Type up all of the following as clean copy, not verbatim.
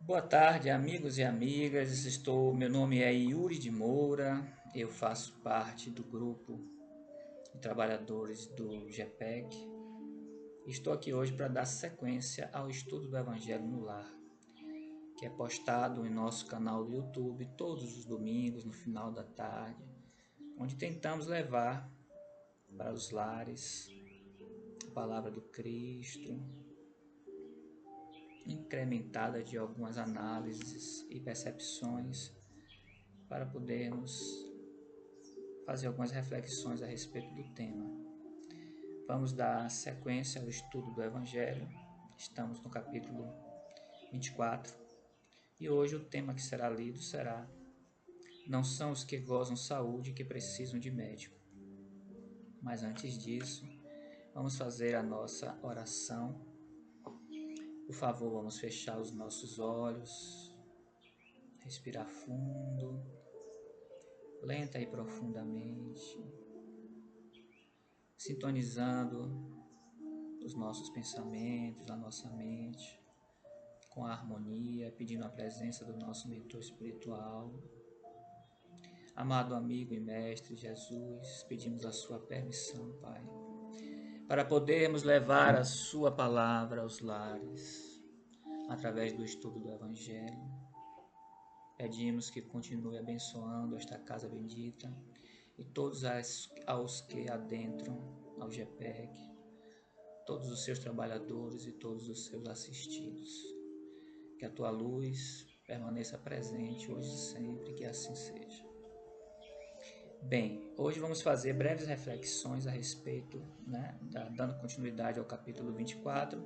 Boa tarde, amigos e amigas. Meu nome é Yuri de Moura. Eu faço parte do grupo de trabalhadores do GPEC. Estou aqui hoje para dar sequência ao estudo do Evangelho no Lar, que é postado em nosso canal do YouTube todos os domingos no final da tarde, onde tentamos levar para os lares a palavra do Cristo, incrementada de algumas análises e percepções para podermos fazer algumas reflexões a respeito do tema. Vamos dar sequência ao estudo do Evangelho. Estamos no capítulo 24 e hoje o tema que será lido será: Não são os que gozam saúde que precisam de médico. Mas antes disso, vamos fazer a nossa oração. Por favor, vamos fechar os nossos olhos, respirar fundo, lenta e profundamente, sintonizando os nossos pensamentos, a nossa mente, com a harmonia, pedindo a presença do nosso mentor espiritual. Amado amigo e mestre Jesus, pedimos a sua permissão, Pai, para podermos levar a sua palavra aos lares, através do estudo do Evangelho. Pedimos que continue abençoando esta casa bendita e todos aos que adentram ao GPEC, todos os seus trabalhadores e todos os seus assistidos. Que a tua luz permaneça presente hoje e sempre, que assim seja. Bem, hoje vamos fazer breves reflexões a respeito, dando continuidade ao capítulo 24.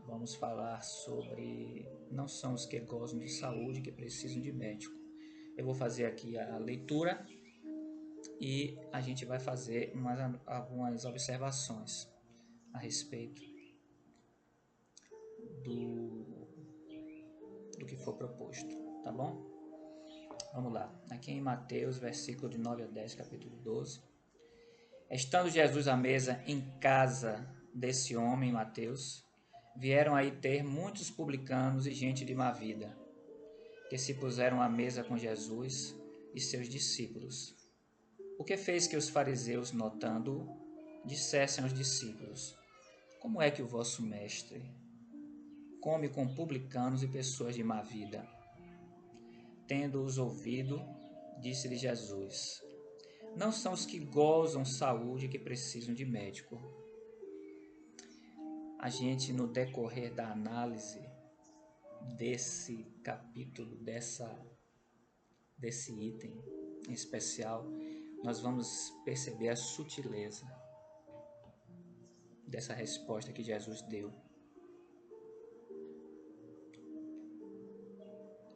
Vamos falar sobre não são os que gozam de saúde que precisam de médico. Eu vou fazer aqui a leitura e a gente vai fazer algumas observações a respeito do que for proposto, tá bom? Vamos lá, aqui em Mateus, versículo de 9 a 10, capítulo 12. Estando Jesus à mesa em casa desse homem, Mateus, vieram aí ter muitos publicanos e gente de má vida, que se puseram à mesa com Jesus e seus discípulos. O que fez que os fariseus, notando-o, dissessem aos discípulos: Como é que o vosso mestre come com publicanos e pessoas de má vida? Tendo-os ouvido, disse-lhe Jesus: Não são os que gozam saúde que precisam de médico. A gente, no decorrer da análise desse capítulo, desse item em especial, nós vamos perceber a sutileza dessa resposta que Jesus deu.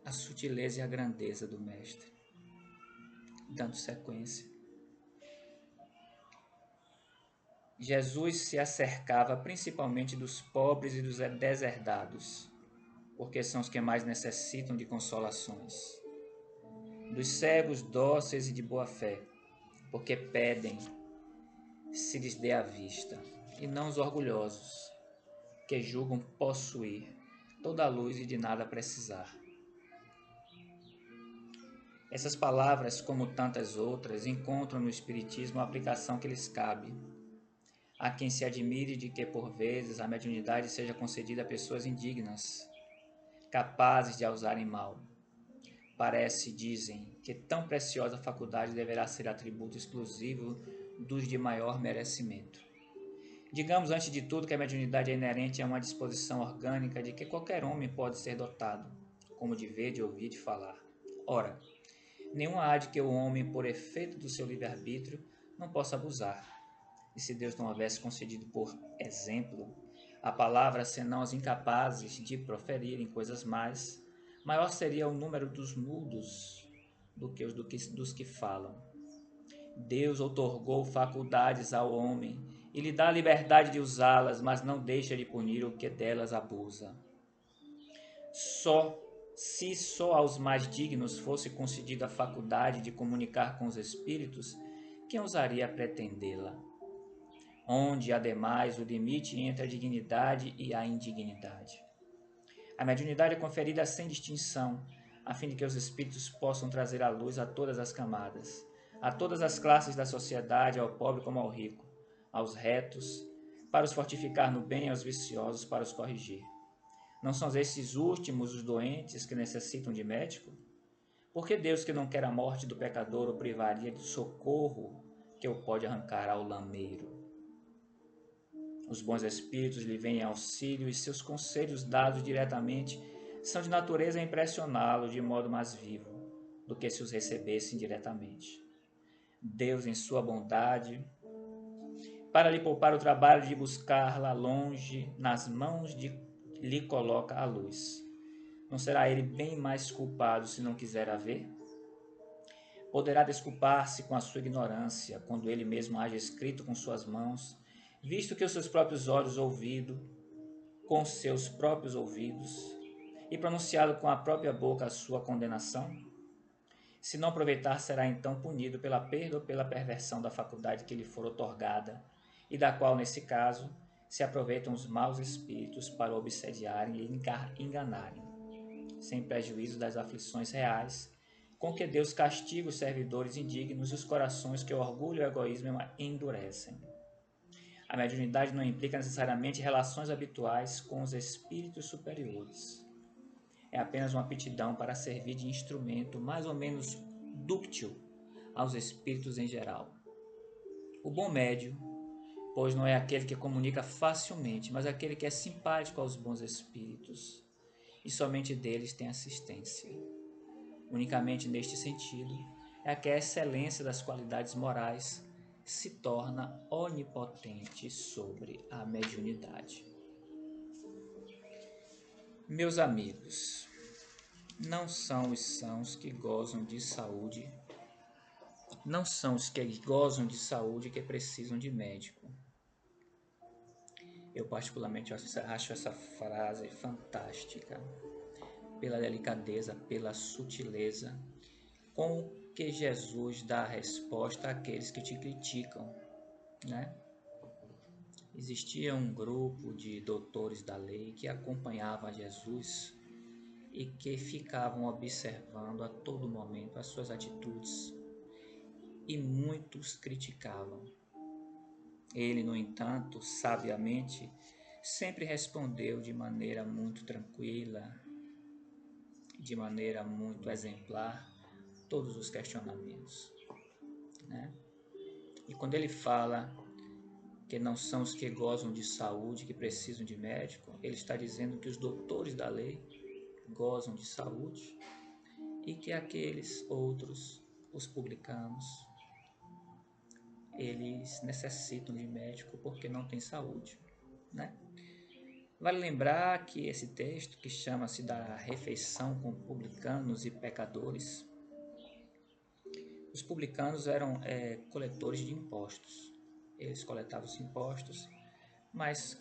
A sutileza e a grandeza do Mestre. Dando sequência. Jesus se acercava principalmente dos pobres e dos deserdados, porque são os que mais necessitam de consolações. Dos cegos, dóceis e de boa fé, porque pedem se lhes dê a vista, e não os orgulhosos, que julgam possuir toda a luz e de nada precisar. Essas palavras, como tantas outras, encontram no Espiritismo a aplicação que lhes cabe. Há quem se admire de que, por vezes, a mediunidade seja concedida a pessoas indignas, capazes de a usarem mal. Parece, dizem, que tão preciosa faculdade deverá ser atributo exclusivo dos de maior merecimento. Digamos, antes de tudo, que a mediunidade é inerente a uma disposição orgânica de que qualquer homem pode ser dotado, como de ver, de ouvir, de falar. Ora, nenhuma há de que o homem, por efeito do seu livre-arbítrio, não possa abusar. E se Deus não houvesse concedido, por exemplo, a palavra senão aos incapazes de proferirem coisas mais, maior seria o número dos mudos do que dos que falam. Deus outorgou faculdades ao homem e lhe dá a liberdade de usá-las, mas não deixa de punir o que delas abusa. Se só aos mais dignos fosse concedida a faculdade de comunicar com os espíritos, quem ousaria pretendê-la? Onde, ademais, o limite entre a dignidade e a indignidade. A mediunidade é conferida sem distinção, a fim de que os espíritos possam trazer a luz a todas as camadas, a todas as classes da sociedade, ao pobre como ao rico, aos retos, para os fortificar no bem e aos viciosos para os corrigir. Não são esses últimos os doentes que necessitam de médico? Por que Deus, que não quer a morte do pecador, o privaria do socorro que o pode arrancar ao lameiro? Os bons espíritos lhe vêm em auxílio e seus conselhos dados diretamente são de natureza a impressioná-lo de modo mais vivo do que se os recebesse indiretamente. Deus, em sua bondade, para lhe poupar o trabalho de buscar-la longe, nas mãos lhe coloca a luz. Não será ele bem mais culpado se não quiser a ver? Poderá desculpar-se com a sua ignorância, quando ele mesmo haja escrito com suas mãos, visto que os seus próprios olhos ouvido, com seus próprios ouvidos, e pronunciado com a própria boca a sua condenação? Se não aproveitar, será então punido pela perda ou pela perversão da faculdade que lhe for otorgada, e da qual, nesse caso, se aproveitam os maus espíritos para o obsediarem e enganarem, sem prejuízo das aflições reais, com que Deus castiga os servidores indignos e os corações que o orgulho e o egoísmo endurecem. A mediunidade não implica necessariamente relações habituais com os espíritos superiores. É apenas uma aptidão para servir de instrumento mais ou menos dúctil aos espíritos em geral. O bom médium, pois, não é aquele que comunica facilmente, mas aquele que é simpático aos bons espíritos, e somente deles tem assistência. Unicamente neste sentido é que a excelência das qualidades morais se torna onipotente sobre a mediunidade. Meus amigos, não são os sãos que gozam de saúde, não são os que gozam de saúde que precisam de médico. Eu particularmente acho essa frase fantástica, pela delicadeza, pela sutileza, com que Jesus dá a resposta àqueles que te criticam, né? Existia um grupo de doutores da lei que acompanhava Jesus e que ficavam observando a todo momento as suas atitudes, e muitos criticavam. Ele, no entanto, sabiamente, sempre respondeu de maneira muito tranquila, de maneira muito exemplar, todos os questionamentos, né? E quando ele fala que não são os que gozam de saúde que precisam de médico, ele está dizendo que os doutores da lei gozam de saúde e que aqueles outros, os publicanos, eles necessitam de médico porque não têm saúde, né? Vale lembrar que esse texto, que chama-se da refeição com publicanos e pecadores, os publicanos eram coletores de impostos. Eles coletavam os impostos, mas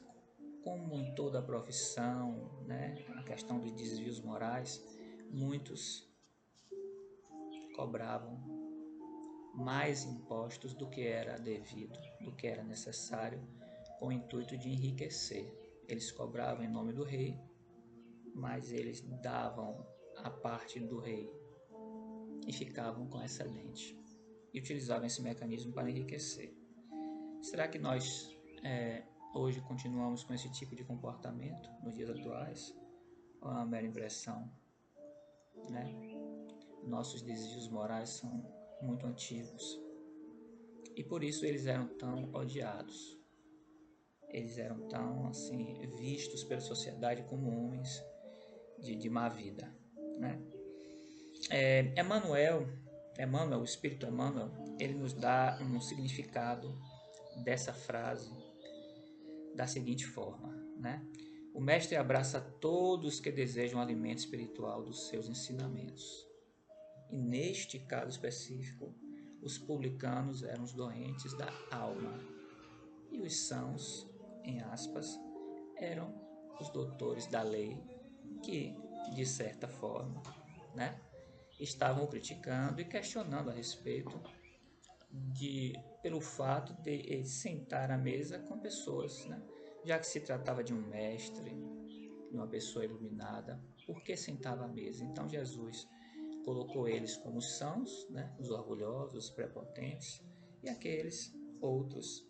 como em toda a profissão, né, a questão dos desvios morais, muitos cobravam mais impostos do que era devido, do que era necessário, com o intuito de enriquecer. Eles cobravam em nome do rei, mas eles davam a parte do rei e ficavam com excedente, e utilizavam esse mecanismo para enriquecer. Será que nós hoje continuamos com esse tipo de comportamento nos dias atuais? Ou é uma mera impressão, né? Nossos desvios morais são muito antigos e por isso eles eram tão odiados. Eles eram tão assim vistos pela sociedade como homens de má vida, né? Emmanuel, o Espírito Emmanuel, ele nos dá um significado dessa frase da seguinte forma, né? O mestre abraça todos que desejam o alimento espiritual dos seus ensinamentos. E neste caso específico, os publicanos eram os doentes da alma e os sãos, em aspas, eram os doutores da lei que, de certa forma, né, estavam criticando e questionando a respeito pelo fato de sentar à mesa com pessoas, né, já que se tratava de um mestre, de uma pessoa iluminada, por que sentava à mesa? Então Jesus colocou eles como os sãos, né? Os orgulhosos, os prepotentes, e aqueles outros,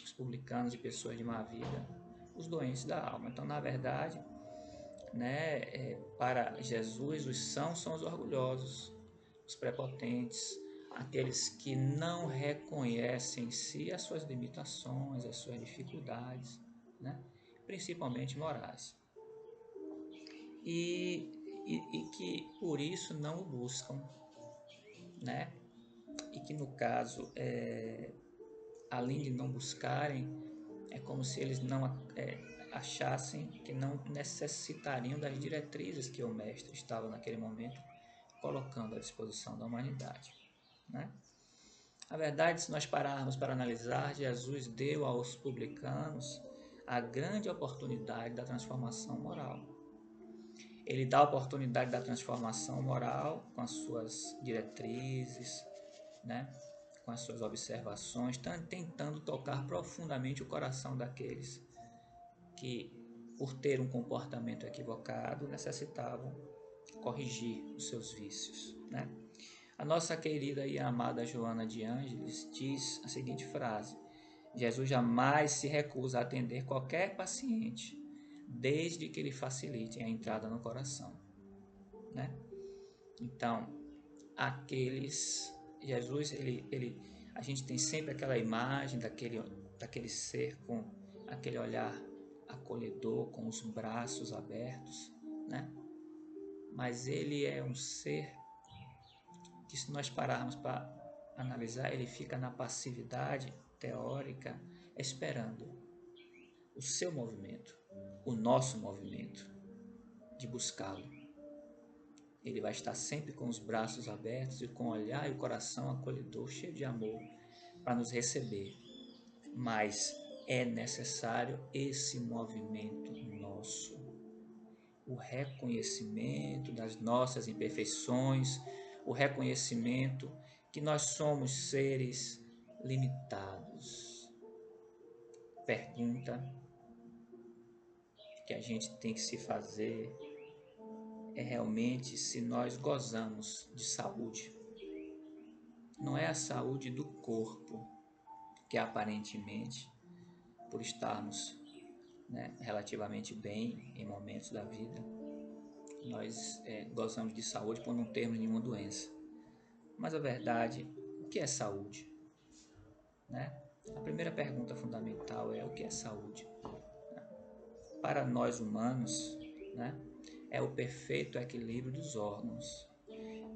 os publicanos e pessoas de má vida, os doentes da alma. Então, na verdade, né, para Jesus, os sãos são os orgulhosos, os prepotentes, aqueles que não reconhecem em si as suas limitações, as suas dificuldades, né, principalmente morais. E que por isso não o buscam, né? E que no caso, além de não buscarem, é como se eles não achassem que não necessitariam das diretrizes que o mestre estava naquele momento colocando à disposição da humanidade, né? A verdade, se nós pararmos para analisar, Jesus deu aos publicanos a grande oportunidade da transformação moral. Ele dá a oportunidade da transformação moral com as suas diretrizes, né? Com as suas observações, tentando tocar profundamente o coração daqueles que, por ter um comportamento equivocado, necessitavam corrigir os seus vícios, né? A nossa querida e amada Joana de Ângeles diz a seguinte frase: Jesus jamais se recusa a atender qualquer paciente, desde que lhe facilite a entrada no coração, né? Então, Jesus, a gente tem sempre aquela imagem daquele ser com aquele olhar acolhedor, com os braços abertos, né? Mas ele é um ser que, se nós pararmos para analisar, ele fica na passividade teórica, esperando o seu movimento, o nosso movimento de buscá-lo. Ele vai estar sempre com os braços abertos e com o olhar e o coração acolhedor, cheio de amor, para nos receber. Mas é necessário esse movimento nosso, o reconhecimento das nossas imperfeições, o reconhecimento que nós somos seres limitados. Pergunta que a gente tem que se fazer é realmente se nós gozamos de saúde. Não é a saúde do corpo, que aparentemente, por estarmos, né, relativamente bem em momentos da vida, nós gozamos de saúde por não termos nenhuma doença. Mas a verdade, o que é saúde? Né? A primeira pergunta fundamental é: o que é saúde? Para nós humanos, né, é o perfeito equilíbrio dos órgãos.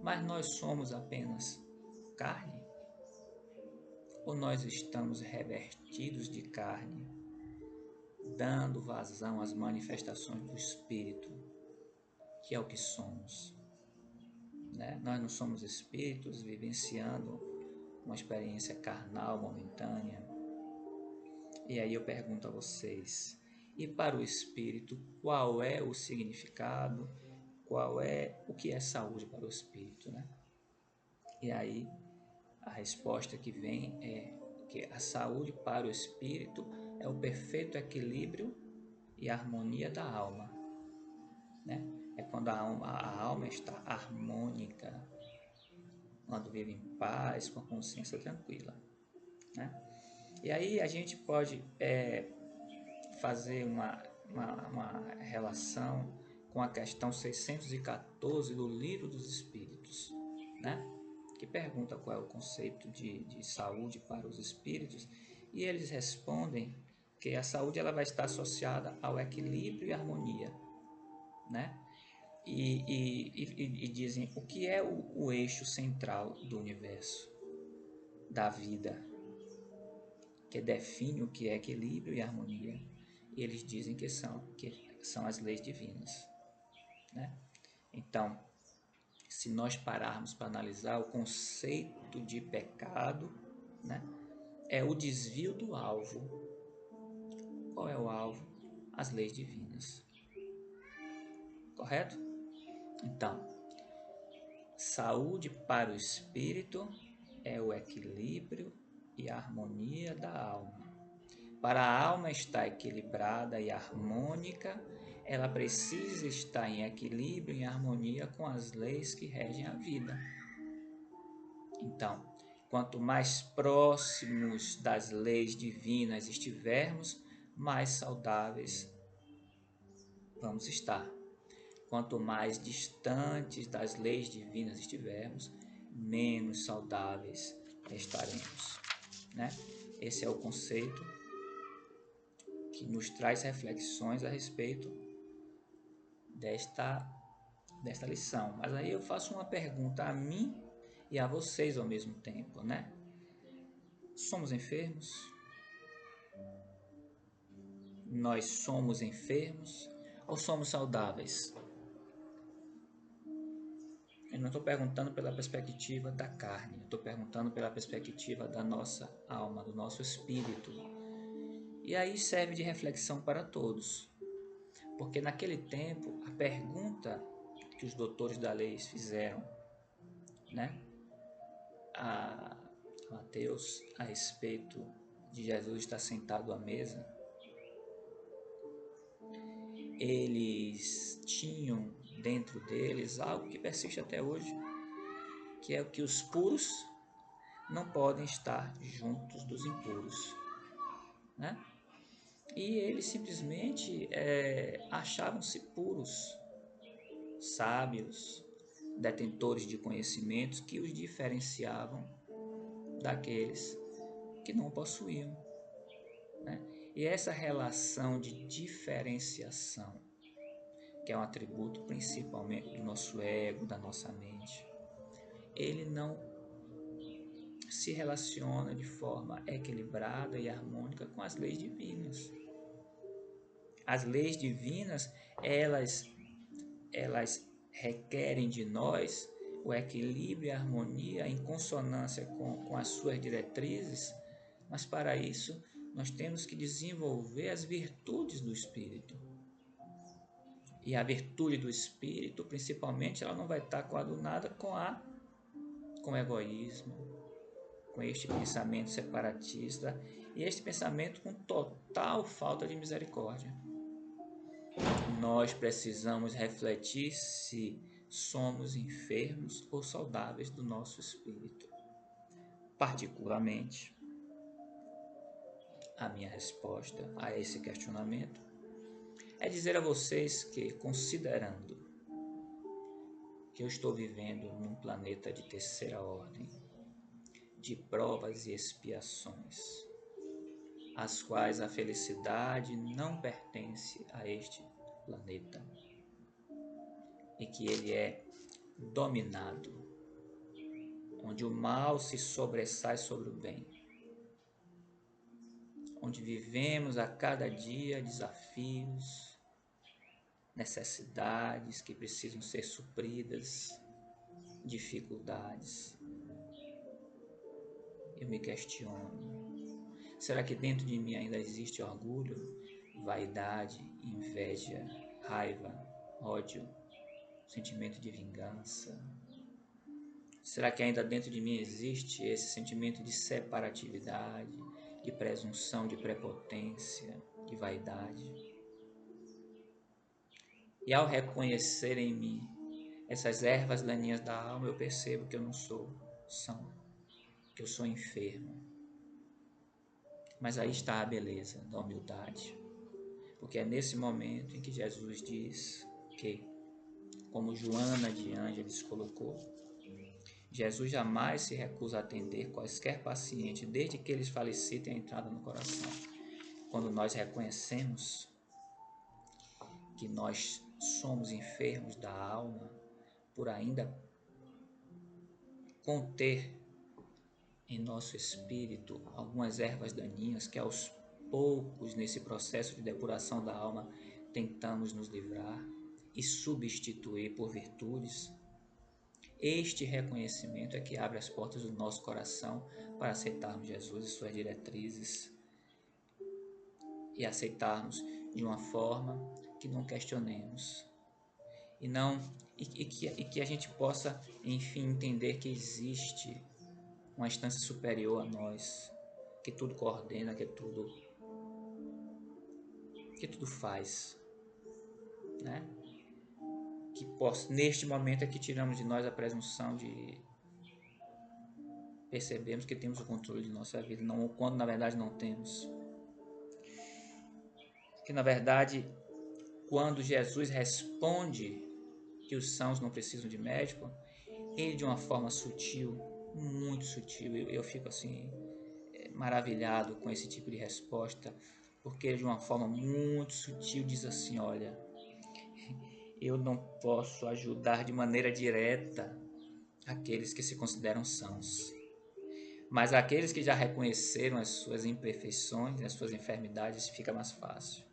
Mas nós somos apenas carne? Ou nós estamos revestidos de carne, dando vazão às manifestações do Espírito, que é o que somos? Né? Nós não somos espíritos vivenciando uma experiência carnal momentânea. E aí eu pergunto a vocês: e para o espírito, qual é o significado? O que é saúde para o espírito, né? E aí a resposta que vem é que a saúde para o espírito é o perfeito equilíbrio e harmonia da alma, né? É quando a alma está harmônica, quando vive em paz, com a consciência tranquila, né? E aí a gente pode fazer uma relação com a questão 614 do Livro dos Espíritos, né? Que pergunta qual é o conceito de saúde para os espíritos, e eles respondem que a saúde ela vai estar associada ao equilíbrio e harmonia, né? E dizem o que é o eixo central do universo, da vida, que define o que é equilíbrio e harmonia. E eles dizem que são as leis divinas, né? Então, se nós pararmos para analisar o conceito de pecado, né, é o desvio do alvo. Qual é o alvo? As leis divinas. Correto? Então, saúde para o espírito é o equilíbrio e a harmonia da alma. Para a alma estar equilibrada e harmônica, ela precisa estar em equilíbrio, em harmonia com as leis que regem a vida. Então, quanto mais próximos das leis divinas estivermos, mais saudáveis vamos estar. Quanto mais distantes das leis divinas estivermos, menos saudáveis estaremos, né? Esse é o conceito que nos traz reflexões a respeito desta lição. Mas aí eu faço uma pergunta a mim e a vocês ao mesmo tempo, né? Somos enfermos? Nós somos enfermos ou somos saudáveis? Eu não estou perguntando pela perspectiva da carne, eu estou perguntando pela perspectiva da nossa alma, do nosso espírito. E aí serve de reflexão para todos, porque naquele tempo a pergunta que os doutores da lei fizeram, né, a Mateus a respeito de Jesus estar sentado à mesa, eles tinham dentro deles algo que persiste até hoje, que é o que os puros não podem estar juntos dos impuros, né? E eles simplesmente achavam-se puros, sábios, detentores de conhecimentos que os diferenciavam daqueles que não possuíam, né? E essa relação de diferenciação, que é um atributo principalmente do nosso ego, da nossa mente, ele não se relaciona de forma equilibrada e harmônica com as leis divinas. As leis divinas, elas requerem de nós o equilíbrio e a harmonia em consonância com as suas diretrizes, mas para isso nós temos que desenvolver as virtudes do Espírito. E a virtude do Espírito, principalmente, ela não vai estar coadunada com o egoísmo, com este pensamento separatista e este pensamento com total falta de misericórdia. Nós precisamos refletir se somos enfermos ou saudáveis do nosso espírito. Particularmente, a minha resposta a esse questionamento é dizer a vocês que, considerando que eu estou vivendo num planeta de terceira ordem, de provas e expiações, as quais a felicidade não pertence a este planeta, e que ele é dominado, onde o mal se sobressai sobre o bem, onde vivemos a cada dia desafios, necessidades que precisam ser supridas, dificuldades. Eu me questiono, será que dentro de mim ainda existe orgulho, vaidade, inveja, raiva, ódio, sentimento de vingança? Será que ainda dentro de mim existe esse sentimento de separatividade, de presunção, de prepotência, de vaidade? E ao reconhecer em mim essas ervas daninhas da alma, eu percebo que eu não sou são, que eu sou enfermo. Mas aí está a beleza da humildade, porque é nesse momento em que Jesus diz que, como Joana de Ângeles colocou, Jesus jamais se recusa a atender quaisquer paciente, desde que eles falecem tenha entrado no coração. Quando nós reconhecemos que nós somos enfermos da alma, por ainda conter em nosso espírito algumas ervas daninhas que aos poucos, nesse processo de depuração da alma, tentamos nos livrar e substituir por virtudes. Este reconhecimento é que abre as portas do nosso coração para aceitarmos Jesus e suas diretrizes e aceitarmos de uma forma que não questionemos e que a gente possa, enfim, entender que existe uma instância superior a nós, que tudo coordena, que tudo faz. né? Neste momento é que tiramos de nós a presunção de percebermos que temos o controle de nossa vida, não, quando na verdade não temos. Que na verdade, quando Jesus responde que os sãos não precisam de médico, ele de uma forma sutil, muito sutil, eu fico assim maravilhado com esse tipo de resposta, porque ele de uma forma muito sutil diz assim: olha, eu não posso ajudar de maneira direta aqueles que se consideram sãos, mas aqueles que já reconheceram as suas imperfeições, as suas enfermidades, fica mais fácil,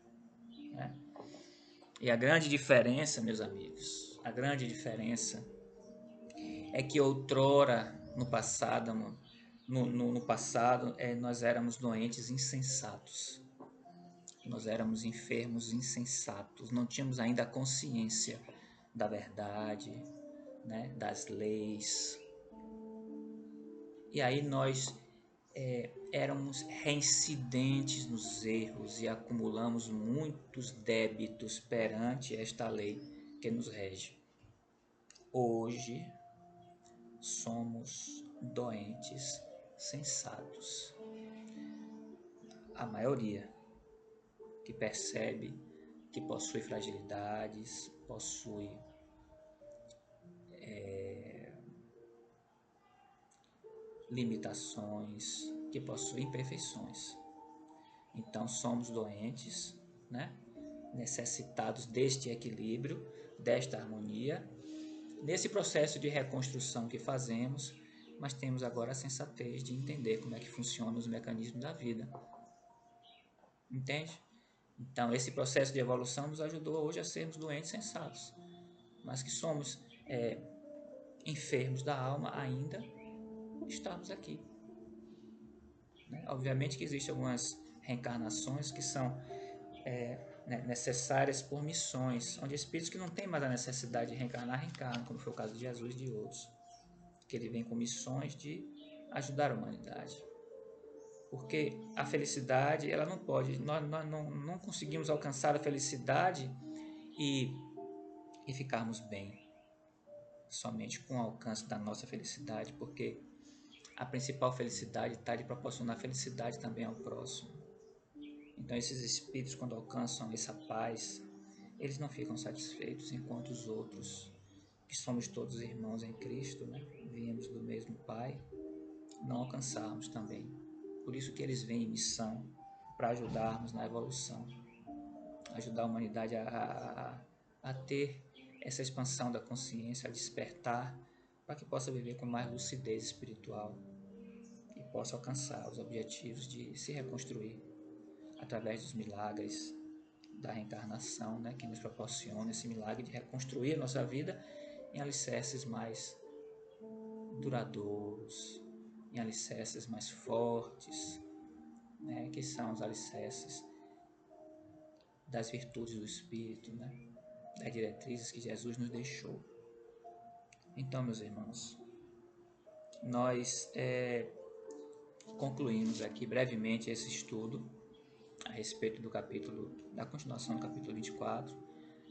né? E a grande diferença, meus amigos, a grande diferença é que outrora, no passado, nós éramos doentes insensatos. Nós éramos enfermos insensatos. Não tínhamos ainda a consciência da verdade, né, das leis. E aí nós éramos reincidentes nos erros e acumulamos muitos débitos perante esta lei que nos rege. Hoje somos doentes sensatos. A maioria que percebe que possui fragilidades, possui limitações, que possui imperfeições. Então somos doentes, né? Necessitados deste equilíbrio, desta harmonia, nesse processo de reconstrução que fazemos, mas temos agora a sensatez de entender como é que funcionam os mecanismos da vida. Entende? Então esse processo de evolução nos ajudou hoje a sermos doentes sensatos, mas que somos enfermos da alma ainda, estamos aqui. Né? Obviamente que existem algumas reencarnações que são necessárias por missões, onde espíritos que não têm mais a necessidade de reencarnar, reencarnam, como foi o caso de Jesus e de outros, que ele vem com missões de ajudar a humanidade. Porque a felicidade, ela não pode, nós não conseguimos alcançar a felicidade e ficarmos bem somente com o alcance da nossa felicidade, porque a principal felicidade está de proporcionar felicidade também ao próximo. Então esses espíritos, quando alcançam essa paz, eles não ficam satisfeitos, enquanto os outros, que somos todos irmãos em Cristo, né? Viemos do mesmo Pai, não alcançarmos também. Por isso que eles vêm em missão, para ajudarmos na evolução, ajudar a humanidade a ter essa expansão da consciência, a despertar, para que possa viver com mais lucidez espiritual e possa alcançar os objetivos de se reconstruir através dos milagres da reencarnação, né, que nos proporciona esse milagre de reconstruir a nossa vida em alicerces mais duradouros, em alicerces mais fortes, né, que são os alicerces das virtudes do Espírito, né, das diretrizes que Jesus nos deixou. Então, meus irmãos, nós concluímos aqui brevemente esse estudo a respeito do da continuação do capítulo 24.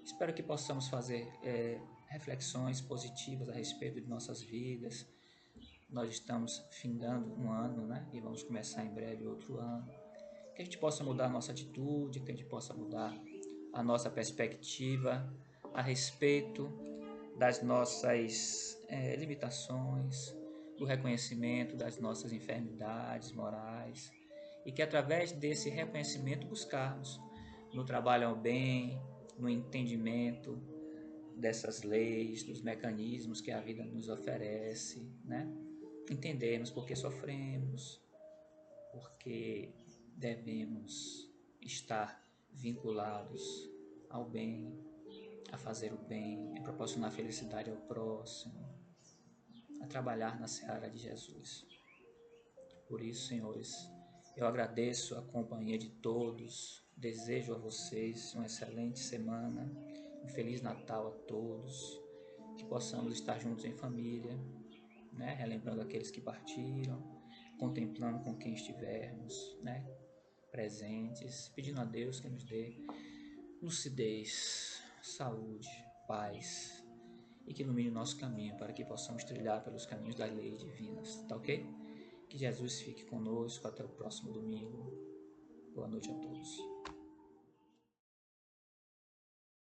Espero que possamos fazer reflexões positivas a respeito de nossas vidas. Nós estamos findando um ano, né? E vamos começar em breve outro ano. Que a gente possa mudar a nossa atitude, que a gente possa mudar a nossa perspectiva a respeito das nossas limitações, do reconhecimento das nossas enfermidades morais, e que através desse reconhecimento buscarmos no trabalho ao bem, no entendimento dessas leis, dos mecanismos que a vida nos oferece, né? Entendermos por que sofremos, porque devemos estar vinculados ao bem, a fazer o bem, a proporcionar felicidade ao próximo, a trabalhar na seara de Jesus. Por isso, senhores, eu agradeço a companhia de todos, desejo a vocês uma excelente semana, um Feliz Natal a todos, que possamos estar juntos em família, né? Relembrando aqueles que partiram, contemplando com quem estivermos, né? Presentes, pedindo a Deus que nos dê lucidez saúde, paz e que ilumine o nosso caminho para que possamos trilhar pelos caminhos das leis divinas, tá ok? Que Jesus fique conosco até o próximo domingo. Boa noite a todos.